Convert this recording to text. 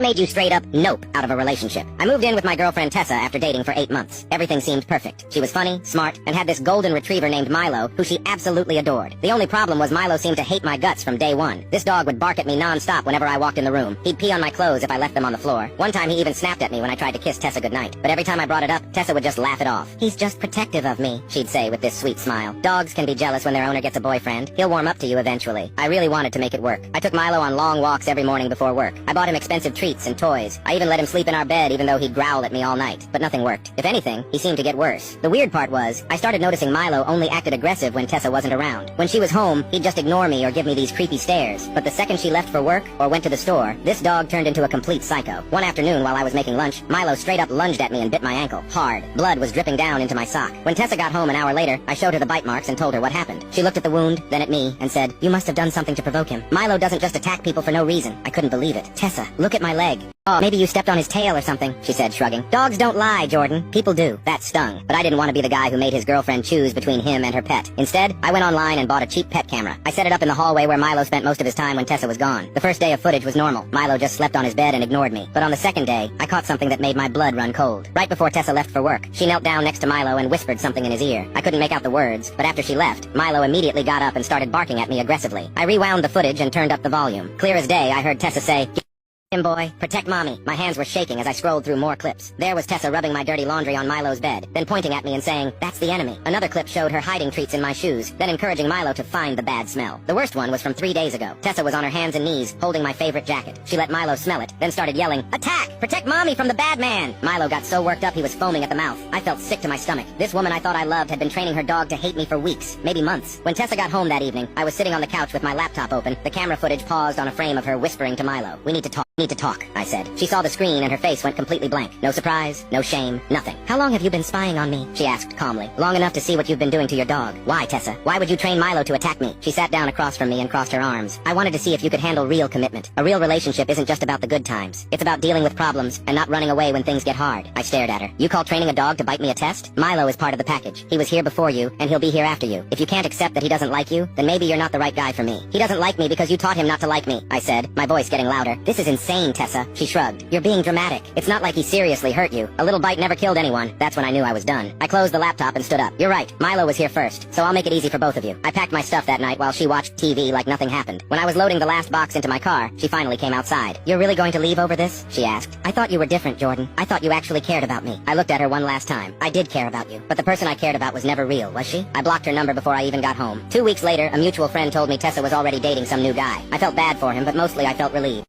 Made you straight up nope out of a relationship. I moved in with my girlfriend Tessa after dating for 8 months. Everything seemed perfect. She was funny, smart, and had this golden retriever named Milo, who she absolutely adored. The only problem was Milo seemed to hate my guts from day one. This dog would bark at me non-stop whenever I walked in the room. He'd pee on my clothes if I left them on the floor. One time he even snapped at me when I tried to kiss Tessa goodnight. But every time I brought it up, Tessa would just laugh it off. "He's just protective of me," she'd say with this sweet smile. Dogs can be jealous when their owner gets a boyfriend. He'll warm up to you eventually. I really wanted to make it work. I took Milo on long walks every morning before work. I bought him expensive treats and toys. I even let him sleep in our bed even though he'd growl at me all night. But nothing worked. If anything, he seemed to get worse. The weird part was, I started noticing Milo only acted aggressive when Tessa wasn't around. When she was home, he'd just ignore me or give me these creepy stares. But the second she left for work or went to the store, this dog turned into a complete psycho. One afternoon while I was making lunch, Milo straight up lunged at me and bit my ankle. Hard. Blood was dripping down into my sock. When Tessa got home an hour later, I showed her the bite marks and told her what happened. She looked at the wound, then at me, and said, "You must have done something to provoke him. Milo doesn't just attack people for no reason." I couldn't believe it. "Tessa, look at my leg." "Oh, maybe you stepped on his tail or something," she said, shrugging. "Dogs don't lie, Jordan. People do." That stung. But I didn't want to be the guy who made his girlfriend choose between him and her pet. Instead, I went online and bought a cheap pet camera. I set it up in the hallway where Milo spent most of his time when Tessa was gone. The first day of footage was normal. Milo just slept on his bed and ignored me. But on the second day, I caught something that made my blood run cold. Right before Tessa left for work, she knelt down next to Milo and whispered something in his ear. I couldn't make out the words, but after she left, Milo immediately got up and started barking at me aggressively. I rewound the footage and turned up the volume. Clear as day, I heard Tessa say, "Him, boy. Protect mommy." My hands were shaking as I scrolled through more clips. There was Tessa rubbing my dirty laundry on Milo's bed, then pointing at me and saying, "That's the enemy." Another clip showed her hiding treats in my shoes, then encouraging Milo to find the bad smell. The worst one was from 3 days ago. Tessa was on her hands and knees, holding my favorite jacket. She let Milo smell it, then started yelling, "Attack! Protect mommy from the bad man!" Milo got so worked up he was foaming at the mouth. I felt sick to my stomach. This woman I thought I loved had been training her dog to hate me for weeks, maybe months. When Tessa got home that evening, I was sitting on the couch with my laptop open. The camera footage paused on a frame of her whispering to Milo. "We need to talk, I said. She saw the screen and her face went completely blank. No surprise, no shame, nothing. "How long have you been spying on me?" she asked calmly. "Long enough to see what you've been doing to your dog." "Why, Tessa? Why would you train Milo to attack me?" She sat down across from me and crossed her arms. "I wanted to see if you could handle real commitment. A real relationship isn't just about the good times. It's about dealing with problems and not running away when things get hard." I stared at her. "You call training a dog to bite me a test? Milo is part of the package. He was here before you, and he'll be here after you. If you can't accept that he doesn't like you, then maybe you're not the right guy for me. He doesn't like me because you taught him not to like me," I said, my voice getting louder. "This is insane, Tessa." She shrugged. "You're being dramatic. It's not like he seriously hurt you. A little bite never killed anyone." That's when I knew I was done. I closed the laptop and stood up. "You're right. Milo was here first, so I'll make it easy for both of you." I packed my stuff that night while she watched TV like nothing happened. When I was loading the last box into my car, she finally came outside. "You're really going to leave over this?" she asked. "I thought you were different, Jordan. I thought you actually cared about me." I looked at her one last time. "I did care about you, but the person I cared about was never real, was she?" I blocked her number before I even got home. 2 weeks later, a mutual friend told me Tessa was already dating some new guy. I felt bad for him, but mostly I felt relieved.